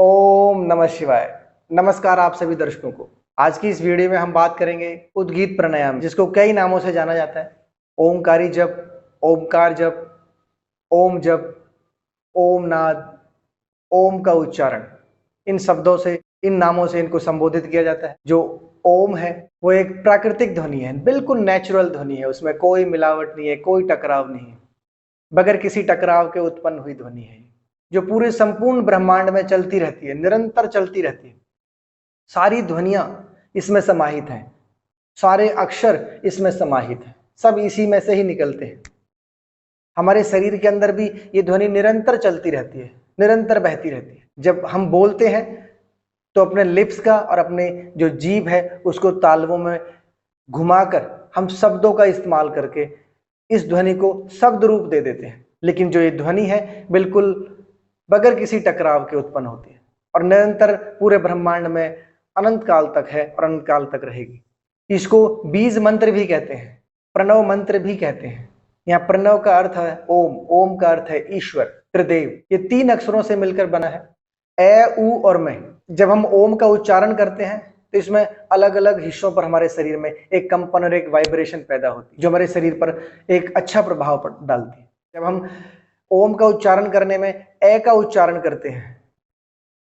ओम नमः शिवाय। नमस्कार आप सभी दर्शकों को। आज की इस वीडियो में हम बात करेंगे उद्गीत प्राणायाम, जिसको कई नामों से जाना जाता है। ओमकारी जप, ओमकार जप, ओम जप, ओम नाद, ओम का उच्चारण, इन शब्दों से, इन नामों से इनको संबोधित किया जाता है। जो ओम है वो एक प्राकृतिक ध्वनि है, बिल्कुल नेचुरल ध्वनि है, उसमें कोई मिलावट नहीं है, कोई टकराव नहीं है, बगैर किसी टकराव के उत्पन्न हुई ध्वनि है, जो पूरे संपूर्ण ब्रह्मांड में चलती रहती है, निरंतर चलती रहती है। सारी ध्वनियां इसमें समाहित हैं, सारे अक्षर इसमें समाहित हैं, सब इसी में से ही निकलते हैं। हमारे शरीर के अंदर भी ये ध्वनि निरंतर चलती रहती है, निरंतर बहती रहती है। जब हम बोलते हैं तो अपने लिप्स का और अपने जो जीभ है उसको तालवों में घुमाकर हम शब्दों का इस्तेमाल करके इस ध्वनि को शब्द रूप दे देते हैं। लेकिन जो ये ध्वनि है बिल्कुल बगैर किसी टकराव के उत्पन्न होती है और निरंतर पूरे ब्रह्मांड में अनंत काल तक है और अनंत काल तक रहेगी। इसको बीज मंत्र भी कहते हैं, प्रणव मंत्र भी कहते हैं। यहाँ प्रणव का अर्थ है ओम, ओम का अर्थ है ईश्वर, त्रिदेव। ये 3 अक्षरों से मिलकर बना है, ए, उ और मैं। जब हम ओम का उच्चारण करते हैं तो इसमें अलग अलग हिस्सों पर हमारे शरीर में एक कंपन और एक वाइब्रेशन पैदा होती है, जो हमारे शरीर पर एक अच्छा प्रभाव डालती है। जब हम ओम का उच्चारण करने में ए का उच्चारण करते हैं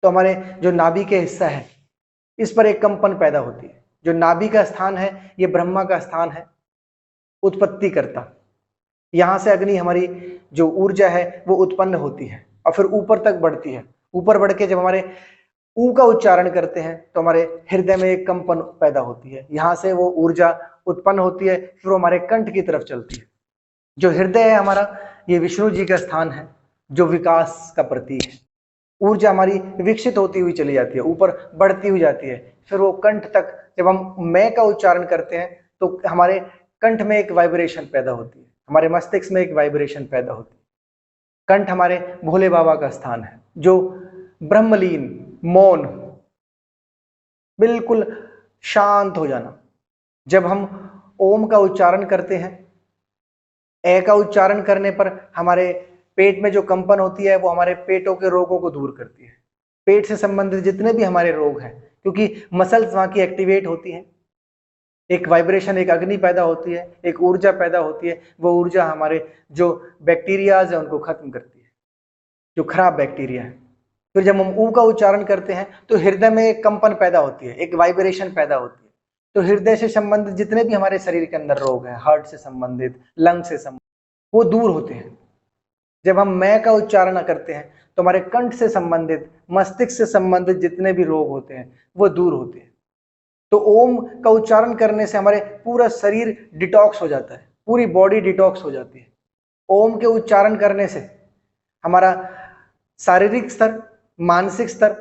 तो हमारे जो नाभि के हिस्सा है इस पर एक कंपन पैदा होती है। जो नाभि का स्थान है ये ब्रह्मा का स्थान है, उत्पत्ति करता। यहां से अग्नि, हमारी जो ऊर्जा है वो उत्पन्न होती है और फिर ऊपर तक बढ़ती है। ऊपर बढ़ के जब हमारे ऊ का उच्चारण करते हैं तो हमारे हृदय में एक कंपन पैदा होती है, यहां से वो ऊर्जा उत्पन्न होती है, फिर वो हमारे कंठ की तरफ चलती है। जो हृदय है हमारा, ये विष्णु जी का स्थान है, जो विकास का प्रतीक है। ऊर्जा हमारी विकसित होती हुई चली जाती है, ऊपर बढ़ती हुई जाती है, फिर वो कंठ तक। जब हम मैं का उच्चारण करते हैं तो हमारे कंठ में एक वाइब्रेशन पैदा होती है, हमारे मस्तिष्क में एक वाइब्रेशन पैदा होती है। कंठ हमारे भोले बाबा का स्थान है, जो ब्रह्मलीन, मौन, बिल्कुल शांत हो जाना। जब हम ओम का उच्चारण करते हैं, ए का उच्चारण करने पर हमारे पेट में जो कंपन होती है वो हमारे पेटों के रोगों को दूर करती है। पेट से संबंधित जितने भी हमारे रोग हैं, क्योंकि मसल्स वहां की एक्टिवेट होती हैं, एक वाइब्रेशन, एक अग्नि पैदा होती है, एक ऊर्जा पैदा होती है। वो ऊर्जा हमारे जो बैक्टीरियाज है उनको खत्म करती है, जो खराब बैक्टीरिया है। फिर जब हम ऊ का उच्चारण करते हैं तो हृदय में एक कंपन पैदा होती है, एक वाइब्रेशन पैदा होती है। तो हृदय से संबंधित जितने भी हमारे शरीर के अंदर रोग हैं, हार्ट से संबंधित, लंग से संबंधित, वो दूर होते हैं। जब हम मैं का उच्चारण करते हैं तो हमारे कंठ से संबंधित, मस्तिष्क से संबंधित जितने भी रोग होते हैं वो दूर होते हैं। तो ओम का उच्चारण करने से हमारे पूरा शरीर डिटॉक्स हो जाता है, पूरी बॉडी डिटॉक्स हो जाती है। ओम के उच्चारण करने से हमारा शारीरिक स्तर, मानसिक स्तर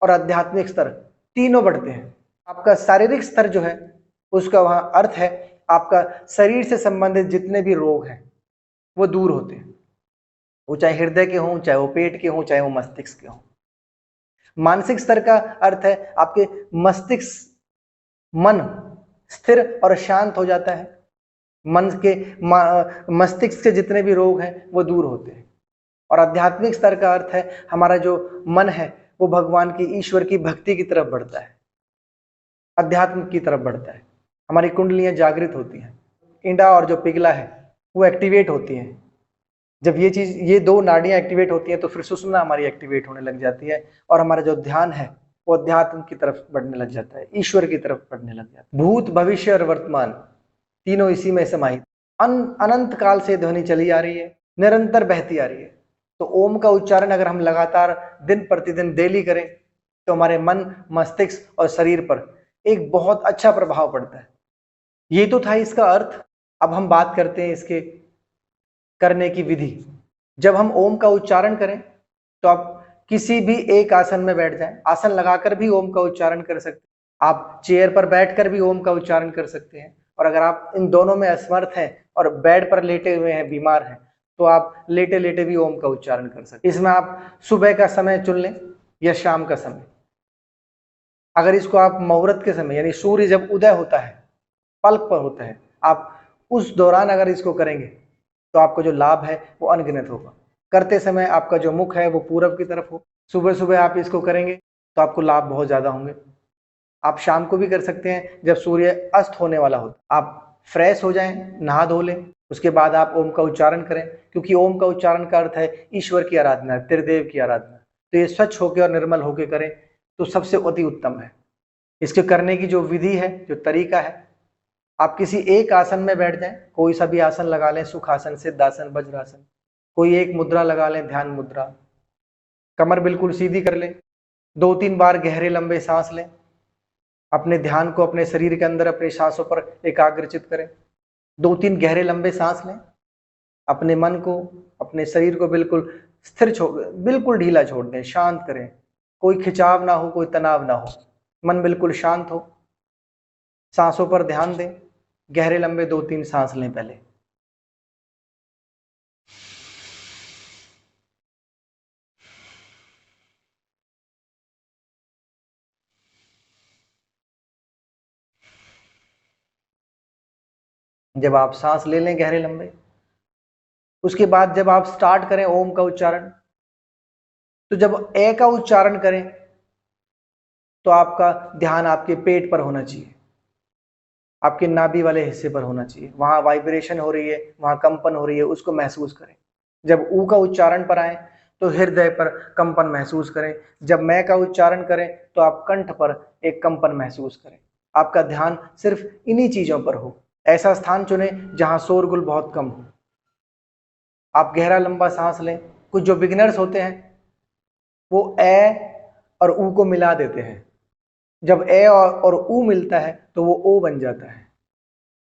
और आध्यात्मिक स्तर तीनों बढ़ते हैं। आपका शारीरिक स्तर जो है उसका वहां अर्थ है आपका शरीर से संबंधित जितने भी रोग हैं वो दूर होते हैं, वो चाहे हृदय के हों, चाहे वो पेट के हों, चाहे वो मस्तिष्क के हों। मानसिक स्तर का अर्थ है आपके मस्तिष्क, मन स्थिर और शांत हो जाता है। मन के मस्तिष्क के जितने भी रोग हैं वो दूर होते हैं। और आध्यात्मिक स्तर का अर्थ है हमारा जो मन है वो भगवान की, ईश्वर की भक्ति की तरफ बढ़ता है, अध्यात्म की तरफ बढ़ता है। हमारी कुंडलियां जागृत होती हैं, इंडा और जो पिघला है वो एक्टिवेट होती हैं। जब ये चीज, ये 2 नाड़ियां एक्टिवेट होती हैं तो फिर सुषुम्ना हमारी एक्टिवेट होने लग जाती है और हमारा जो ध्यान है वो अध्यात्म की तरफ बढ़ने लग जाता है, ईश्वर की तरफ बढ़ने लग जाता है। भूत, भविष्य और वर्तमान तीनों इसी में समाहित। अनंत काल से ध्वनि चली आ रही है, निरंतर बहती आ रही है। तो ओम का उच्चारण अगर हम लगातार दिन प्रतिदिन डेली करें तो हमारे मन, मस्तिष्क और शरीर पर एक बहुत अच्छा प्रभाव पड़ता है। ये तो था इसका अर्थ। अब हम बात करते हैं इसके करने की विधि। जब हम ओम का उच्चारण करें तो आप किसी भी एक आसन में बैठ जाएं, आसन लगाकर भी ओम का उच्चारण कर सकते हैं, आप चेयर पर बैठकर भी ओम का उच्चारण कर सकते हैं, और अगर आप इन दोनों में असमर्थ हैं और बेड पर लेटे हुए हैं, बीमार हैं, तो आप लेटे लेटे भी ओम का उच्चारण कर सकते हैं। इसमें आप सुबह का समय चुन लें या शाम का समय। अगर इसको आप मुहूर्त के समय, यानी सूर्य जब उदय होता है, पलक पर होता है, आप उस दौरान अगर इसको करेंगे तो आपको जो लाभ है वो अनगिनत होगा। करते समय आपका जो मुख है वो पूरब की तरफ हो। सुबह सुबह आप इसको करेंगे तो आपको लाभ बहुत ज्यादा होंगे। आप शाम को भी कर सकते हैं जब सूर्य अस्त होने वाला हो। आप फ्रेश हो जाएं, नहा धो लें, उसके बाद आप ओम का उच्चारण करें, क्योंकि ओम का उच्चारण का अर्थ है ईश्वर की आराधना, त्रिदेव की आराधना। तो ये स्वच्छ होकर और निर्मल होकर करें तो सबसे अति उत्तम है। इसके करने की जो विधि है, जो तरीका है, आप किसी एक आसन में बैठ जाएं, कोई सा भी आसन लगा लें, सुखासन, सिद्धासन, वज्रासन, कोई एक मुद्रा लगा लें, ध्यान मुद्रा। कमर बिल्कुल सीधी कर लें, 2-3 बार गहरे लंबे सांस लें, अपने ध्यान को अपने शरीर के अंदर अपनी सांसों पर एकाग्रचित करें। 2-3 गहरे लंबे सांस लें, अपने मन को, अपने शरीर को बिल्कुल स्थिर छोड़, बिल्कुल ढीला छोड़ दें, शांत करें, कोई खिंचाव ना हो, कोई तनाव ना हो, मन बिल्कुल शांत हो। सांसों पर ध्यान दें, गहरे लंबे 2-3 सांस लें पहले। जब आप सांस ले लें गहरे लंबे, उसके बाद जब आप स्टार्ट करें ओम का उच्चारण, तो जब ए का उच्चारण करें तो आपका ध्यान आपके पेट पर होना चाहिए, आपके नाभि वाले हिस्से पर होना चाहिए। वहां वाइब्रेशन हो रही है, वहां कंपन हो रही है, उसको महसूस करें। जब ऊ का उच्चारण पर आए तो हृदय पर कंपन महसूस करें। जब मैं का उच्चारण करें तो आप कंठ पर एक कंपन महसूस करें। आपका ध्यान सिर्फ इन्हीं चीजों पर हो। ऐसा स्थान चुने जहां शोरगुल बहुत कम हो। आप गहरा लंबा सांस लें। कुछ जो बिगिनर्स होते हैं वो ए और ऊ को मिला देते हैं। जब ए और ऊ मिलता है तो वो ओ बन जाता है,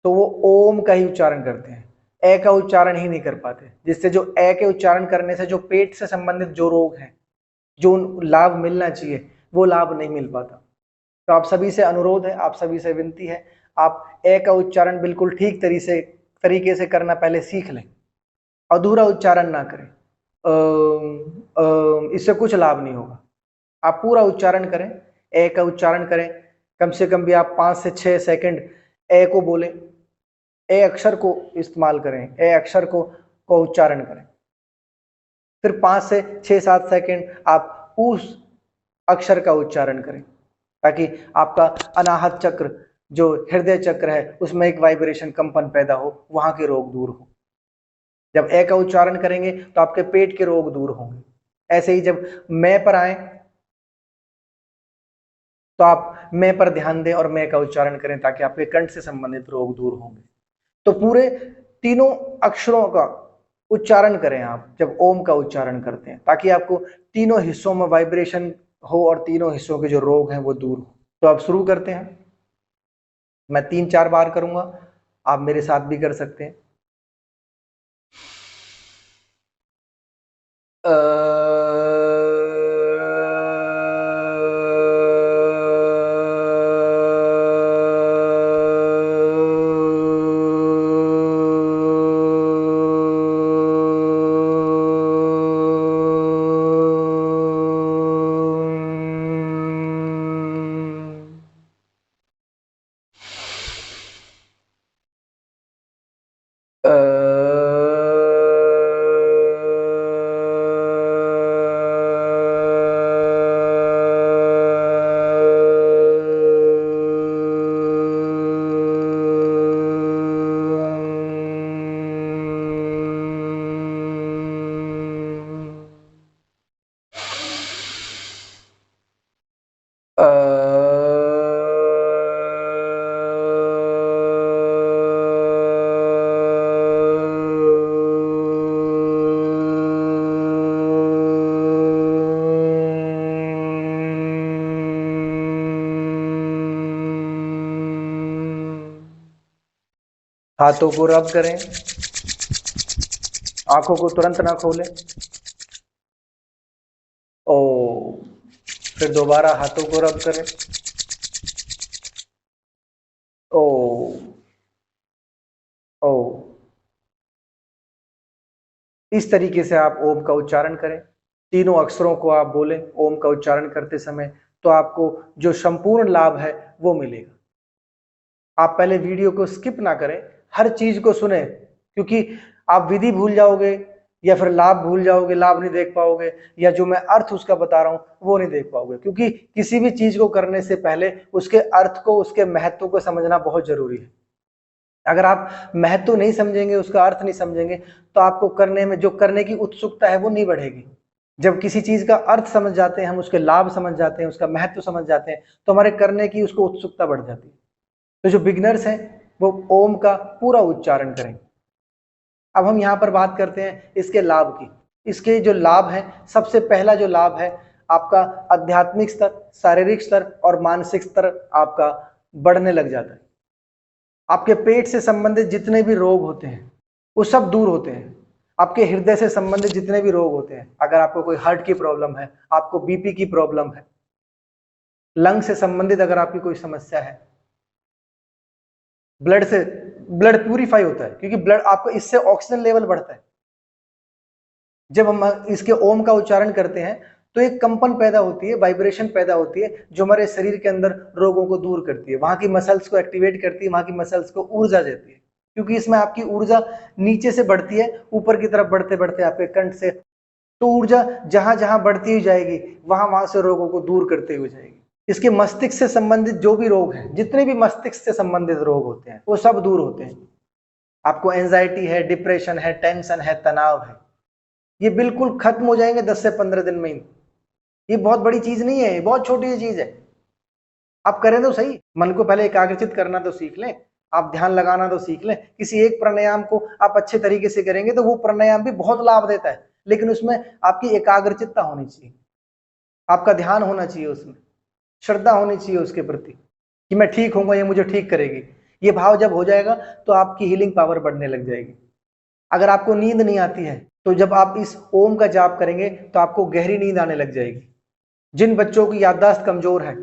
तो वो ओम का ही उच्चारण करते हैं, ए का उच्चारण ही नहीं कर पाते, जिससे जो ए के उच्चारण करने से जो पेट से संबंधित जो रोग हैं, जो लाभ मिलना चाहिए, वो लाभ नहीं मिल पाता। तो आप सभी से अनुरोध है, आप सभी से विनती है, आप ए का उच्चारण बिल्कुल ठीक तरीके से करना पहले सीख लें। अधूरा उच्चारण ना करें। इससे कुछ लाभ नहीं होगा। आप पूरा उच्चारण करें, ए का उच्चारण करें। कम से कम भी आप 5 से 6 सेकंड ए को बोलें, ए अक्षर को इस्तेमाल करें, ए अक्षर को उच्चारण करें। फिर 5 से 6-7 सेकंड आप उस अक्षर का उच्चारण करें, ताकि आपका अनाहत चक्र, जो हृदय चक्र है, उसमें एक वाइब्रेशन, कंपन पैदा हो, वहां के रोग दूर हो। जब ए का उच्चारण करेंगे तो आपके पेट के रोग दूर होंगे। ऐसे ही जब मैं पर आए तो आप मैं पर ध्यान दें और मैं का उच्चारण करें, ताकि आपके कंठ से संबंधित रोग दूर होंगे। तो पूरे तीनों अक्षरों का उच्चारण करें आप जब ओम का उच्चारण करते हैं, ताकि आपको तीनों हिस्सों में वाइब्रेशन हो और तीनों हिस्सों के जो रोग हैं वो दूर हो। तो आप शुरू करते हैं। मैं 3-4 बार करूंगा, आप मेरे साथ भी कर सकते हैं। हाथों को रब करें, आंखों को तुरंत ना खोलें। ओ, फिर दोबारा हाथों को रब करें। ओ, ओ। इस तरीके से आप ओम का उच्चारण करें। तीनों अक्षरों को आप बोलें ओम का उच्चारण करते समय, तो आपको जो संपूर्ण लाभ है वो मिलेगा। आप पहले वीडियो को स्किप ना करें, हर चीज को सुने, क्योंकि आप विधि भूल जाओगे या फिर लाभ भूल जाओगे, लाभ नहीं देख पाओगे, या जो मैं अर्थ उसका बता रहा हूं वो नहीं देख पाओगे। क्योंकि किसी भी चीज को करने से पहले उसके अर्थ को, उसके महत्व को समझना बहुत जरूरी है। अगर आप महत्व नहीं समझेंगे, उसका अर्थ नहीं समझेंगे, तो आपको करने में जो करने की उत्सुकता है वो नहीं बढ़ेगी। जब किसी चीज का अर्थ समझ जाते हैं हम, उसके लाभ समझ जाते हैं, उसका महत्व समझ जाते हैं, तो हमारे करने की उसको उत्सुकता बढ़ जाती है। तो जो बिगिनर्स हैं वो ओम का पूरा उच्चारण करें। अब हम यहाँ पर बात करते हैं इसके लाभ की। इसके जो लाभ है, सबसे पहला जो लाभ है, आपका आध्यात्मिक स्तर, शारीरिक स्तर और मानसिक स्तर आपका बढ़ने लग जाता है। आपके पेट से संबंधित जितने भी रोग होते हैं वो सब दूर होते हैं। आपके हृदय से संबंधित जितने भी रोग होते हैं, अगर आपको कोई हार्ट की प्रॉब्लम है, आपको बीपी की प्रॉब्लम है, लंग से संबंधित अगर आपकी कोई समस्या है, ब्लड प्यूरिफाई होता है, क्योंकि ब्लड आपको, इससे ऑक्सीजन लेवल बढ़ता है। जब हम इसके ओम का उच्चारण करते हैं तो एक कंपन पैदा होती है, वाइब्रेशन पैदा होती है, जो हमारे शरीर के अंदर रोगों को दूर करती है, वहां की मसल्स को एक्टिवेट करती है, वहां की मसल्स को ऊर्जा देती है। क्योंकि इसमें आपकी ऊर्जा नीचे से बढ़ती है, ऊपर की तरफ बढ़ते बढ़ते आपके कंठ से, तो ऊर्जा जहां जहां बढ़ती हुई जाएगी वहां वहां से रोगों को दूर करते हुए जाएगी। इसके मस्तिष्क से संबंधित जो भी रोग हैं, जितने भी मस्तिष्क से संबंधित रोग होते हैं वो सब दूर होते हैं। आपको एंजाइटी है, डिप्रेशन है, टेंशन है, तनाव है, ये बिल्कुल खत्म हो जाएंगे 10 से 15 दिन में ही। ये बहुत बड़ी चीज नहीं है, ये बहुत छोटी चीज है। आप करें तो सही, मन को पहले एकाग्रचित करना तो सीख लें, आप ध्यान लगाना तो सीख लें। किसी एक प्राणायाम को आप अच्छे तरीके से करेंगे तो वो प्राणायाम भी बहुत लाभ देता है, लेकिन उसमें आपकी एकाग्रचित्ता होनी चाहिए, आपका ध्यान होना चाहिए, उसमें श्रद्धा होनी चाहिए उसके प्रति कि मैं ठीक होऊंगा, ये मुझे ठीक करेगी। ये भाव जब हो जाएगा तो आपकी हीलिंग पावर बढ़ने लग जाएगी। अगर आपको नींद नहीं आती है तो जब आप इस ओम का जाप करेंगे तो आपको गहरी नींद आने लग जाएगी। जिन बच्चों की याददाश्त कमजोर है,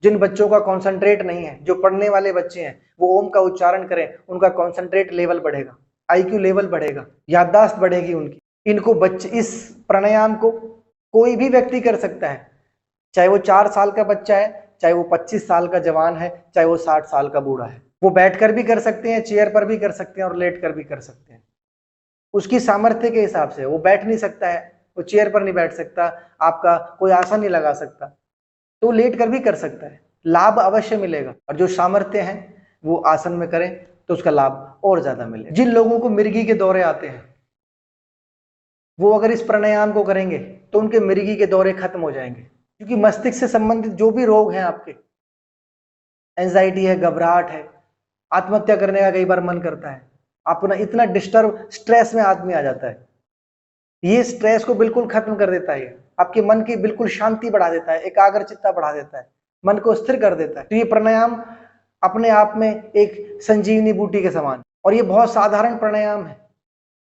जिन बच्चों का कॉन्सेंट्रेट नहीं है, जो पढ़ने वाले बच्चे हैं, वो ओम का उच्चारण करें, उनका कॉन्सेंट्रेट लेवल बढ़ेगा, आईक्यू लेवल बढ़ेगा, याददाश्त बढ़ेगी उनकी। इनको बच्चे, इस प्राणायाम को कोई भी व्यक्ति कर सकता है, चाहे वो 4 साल का बच्चा है, चाहे वो 25 साल का जवान है, चाहे वो 60 साल का बूढ़ा है। वो बैठकर भी कर सकते हैं, चेयर पर भी कर सकते हैं और लेट कर भी कर सकते हैं। उसकी सामर्थ्य के हिसाब से, वो बैठ नहीं सकता है, वो चेयर पर नहीं बैठ सकता, आपका कोई आसन नहीं लगा सकता, तो लेट कर भी कर सकता है, लाभ अवश्य मिलेगा। और जो सामर्थ्य है वो आसन में करें तो उसका लाभ और ज्यादा मिलेगा। जिन लोगों को मिर्गी के दौरे आते हैं वो अगर इस प्राणायाम को करेंगे तो उनके मिर्गी के दौरे खत्म हो जाएंगे। क्योंकि मस्तिष्क से संबंधित जो भी रोग हैं आपके, एंजाइटी है, घबराहट है, आत्महत्या करने का कई बार मन करता है, अपना इतना डिस्टर्ब, स्ट्रेस में आदमी आ जाता है, ये स्ट्रेस को बिल्कुल खत्म कर देता है। आपके मन की बिल्कुल शांति बढ़ा देता है, एकाग्रचित्ता बढ़ा देता है, मन को स्थिर कर देता है। तो ये प्राणायाम अपने आप में एक संजीवनी बूटी के समान, और ये बहुत साधारण प्राणायाम है,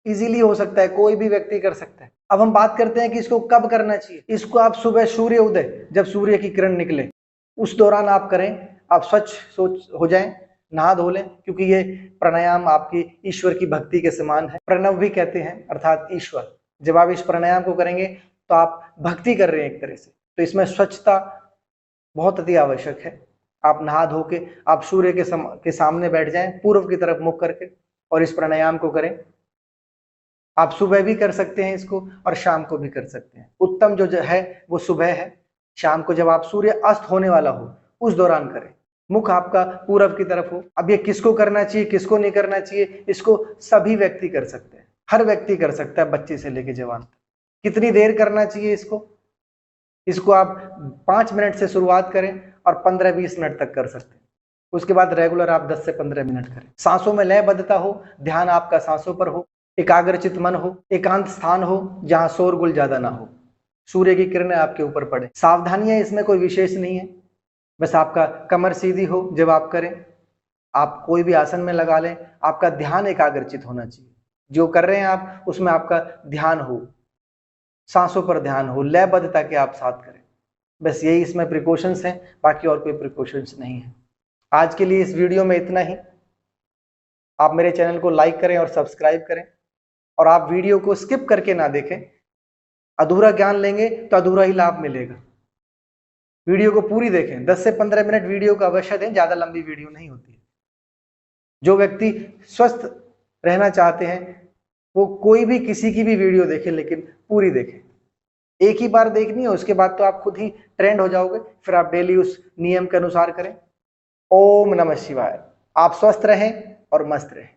इजीली हो सकता है, कोई भी व्यक्ति कर सकता है। अब हम बात करते हैं कि इसको कब करना चाहिए। इसको आप सुबह सूर्य उदय, जब सूर्य की किरण निकले उस दौरान आप करें। आप स्वच्छ सोच हो जाएं, नहा धो लें, क्योंकि ये प्राणायाम आपकी ईश्वर की भक्ति के समान है। प्रणव भी कहते हैं, अर्थात ईश्वर। जब आप इस प्राणायाम को करेंगे तो आप भक्ति कर रहे हैं एक तरह से, तो इसमें स्वच्छता बहुत अति आवश्यक है। आप नहा धो के आप सूर्य के सामने बैठ जाएं, पूर्व की तरफ मुख करके, और इस प्राणायाम को करें। आप सुबह भी कर सकते हैं इसको और शाम को भी कर सकते हैं। उत्तम जो है वो सुबह है, शाम को जब आप सूर्य अस्त होने वाला हो उस दौरान करें, मुख आपका पूरब की तरफ हो। अब ये किसको करना चाहिए, किसको नहीं करना चाहिए, इसको सभी व्यक्ति कर सकते हैं, हर व्यक्ति कर सकता है, बच्चे से लेके जवान तक। कितनी देर करना चाहिए इसको आप 5 मिनट से शुरुआत करें और 15-20 मिनट तक कर सकते हैं। उसके बाद रेगुलर आप 10 से 15 मिनट करें। सांसों में लयबद्धता हो, ध्यान आपका सांसों पर हो, एकाग्रचित मन हो, एकांत स्थान हो जहां शोरगुल ज्यादा ना हो, सूर्य की किरणें आपके ऊपर पड़े। सावधानियां इसमें कोई विशेष नहीं है, बस आपका कमर सीधी हो जब आप करें, आप कोई भी आसन में लगा लें, आपका ध्यान एकाग्रचित होना चाहिए। जो कर रहे हैं आप उसमें आपका ध्यान हो, सांसों पर ध्यान हो, लयबद्धता के आप साथ करें। बस यही इसमें प्रिकॉशंस हैं, बाकी और कोई प्रिकॉशंस नहीं है। आज के लिए इस वीडियो में इतना ही। आप मेरे चैनल को लाइक करें और सब्सक्राइब करें, और आप वीडियो को स्किप करके ना देखें। अधूरा ज्ञान लेंगे तो अधूरा ही लाभ मिलेगा। वीडियो को पूरी देखें, 10 से 15 मिनट वीडियो को अवश्य दें, ज्यादा लंबी वीडियो नहीं होती है। जो व्यक्ति स्वस्थ रहना चाहते हैं, वो कोई भी किसी की भी वीडियो देखे, लेकिन पूरी देखें। एक ही बार देखनी है, उसके बाद तो आप खुद ही ट्रेंड हो जाओगे, फिर आप डेली उस नियम के अनुसार करें। ओम नमः शिवाय। आप स्वस्थ रहें और मस्त रहें।